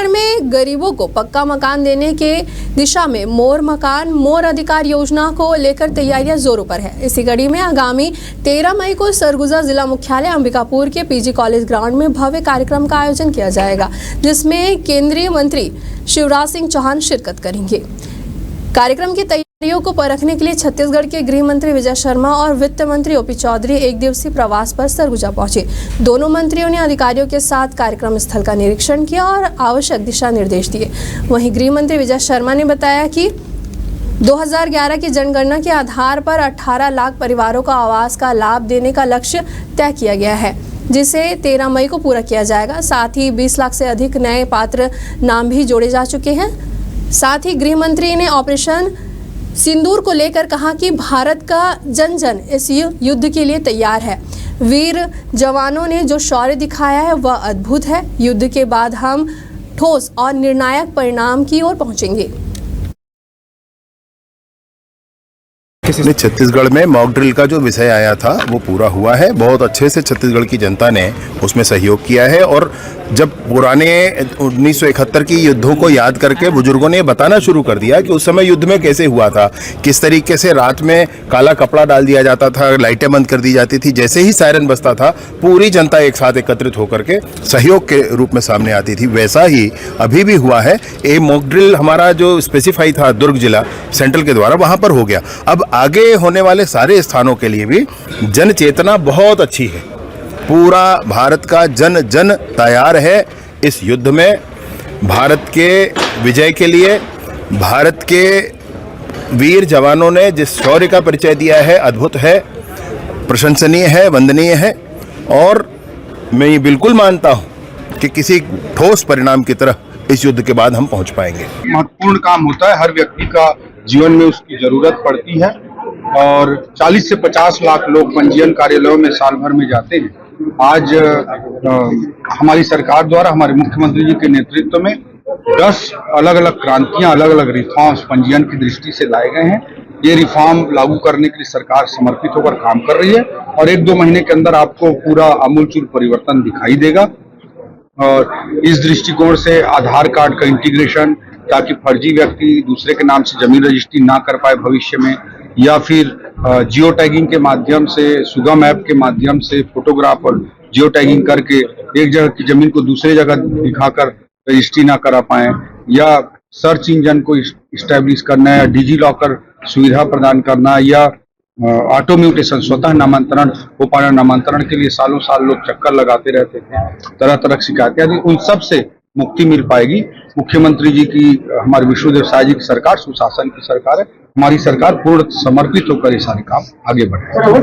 छत्तीसगढ़ में गरीबों को पक्का मकान देने के दिशा में मोर मकान मोर अधिकार योजना को लेकर तैयारियां जोरों पर है। इसी कड़ी में आगामी 13 मई को सरगुजा जिला मुख्यालय अंबिकापुर के पीजी कॉलेज ग्राउंड में भव्य कार्यक्रम का आयोजन किया जाएगा, जिसमें केंद्रीय मंत्री शिवराज सिंह चौहान शिरकत करेंगे। कार्यक्रम की तैयारियों को परखने के लिए छत्तीसगढ़ के गृह मंत्री विजय शर्मा और वित्त मंत्री ओपी चौधरी एक दिवसीय प्रवास पर सरगुजा पहुंचे। दोनों मंत्रियों ने अधिकारियों के साथ कार्यक्रम स्थल का निरीक्षण किया और आवश्यक दिशा निर्देश दिए। वहीं गृह मंत्री विजय शर्मा ने बताया कि 2011 की जनगणना के आधार पर 18 लाख परिवारों को आवास का लाभ देने का लक्ष्य तय किया गया है, जिसे 13 मई को पूरा किया जाएगा। साथ ही 20 लाख से अधिक नए पात्र नाम भी जोड़े जा चुके हैं। साथ ही गृह मंत्री ने ऑपरेशन सिंदूर को लेकर कहा कि भारत का जन जन इस युद्ध के लिए तैयार है। वीर जवानों ने जो शौर्य दिखाया है वह अद्भुत है। युद्ध के बाद हम ठोस और निर्णायक परिणाम की ओर पहुंचेंगे। छत्तीसगढ़ में मॉक ड्रिल का जो विषय आया था वो पूरा हुआ है। बहुत अच्छे से छत्तीसगढ़ की जनता ने उसमें सहयोग किया है और जब पुराने 1971 की युद्धों को याद करके बुजुर्गों ने बताना शुरू कर दिया कि उस समय युद्ध में कैसे हुआ था, किस तरीके से रात में काला कपड़ा डाल दिया जाता था, लाइटें बंद कर दी जाती थी, जैसे ही सायरन बजता था पूरी जनता एक साथ एकत्रित होकर के सहयोग के रूप में सामने आती थी। वैसा ही अभी भी हुआ है। ये मॉक ड्रिल हमारा जो स्पेसिफाई था दुर्ग जिला सेंट्रल के द्वारा वहाँ पर हो गया। अब आगे होने वाले सारे स्थानों के लिए भी जन चेतना बहुत अच्छी है। पूरा भारत का जन जन तैयार है इस युद्ध में। भारत के विजय के लिए भारत के वीर जवानों ने जिस शौर्य का परिचय दिया है अद्भुत है, प्रशंसनीय है, वंदनीय है और मैं ये बिल्कुल मानता हूँ कि किसी ठोस परिणाम की तरह इस युद्ध के बाद हम पहुँच पाएंगे। महत्वपूर्ण काम होता है, हर व्यक्ति का जीवन में उसकी जरूरत पड़ती है और 40 से 50 लाख लोग पंजीयन कार्यालयों में साल भर में जाते हैं। आज हमारी सरकार द्वारा हमारे मुख्यमंत्री जी के नेतृत्व में 10 अलग अलग क्रांतियां, अलग अलग रिफॉर्म्स पंजीयन की दृष्टि से लाए गए हैं। ये रिफॉर्म लागू करने के लिए सरकार समर्पित होकर काम कर रही है और 1-2 महीने के अंदर आपको पूरा आमूलचूल परिवर्तन दिखाई देगा। और इस दृष्टिकोण से आधार कार्ड का इंटीग्रेशन, ताकि फर्जी व्यक्ति दूसरे के नाम से जमीन रजिस्ट्री ना कर पाए भविष्य में, या फिर जियो टैगिंग के माध्यम से, सुगम ऐप के माध्यम से फोटोग्राफ और जियो टैगिंग करके एक जगह की जमीन को दूसरे जगह दिखाकर रजिस्ट्री ना करा पाए, या सर्च इंजन को इस्टेब्लिश करना, या डिजी लॉकर सुविधा प्रदान करना, या ऑटो म्यूटेशन स्वतः नामांतरण हो पाना। नामांतरण के लिए सालों साल लोग चक्कर लगाते रहते थे, तरह तरह की शिकायतें, उन सब से मुक्ति मिल पाएगी। मुख्यमंत्री जी की, हमारे विष्णुदेव साय जी की सरकार सुशासन की सरकार है। हमारी सरकार पूर्ण समर्पित होकर ये सारे काम आगे बढ़े।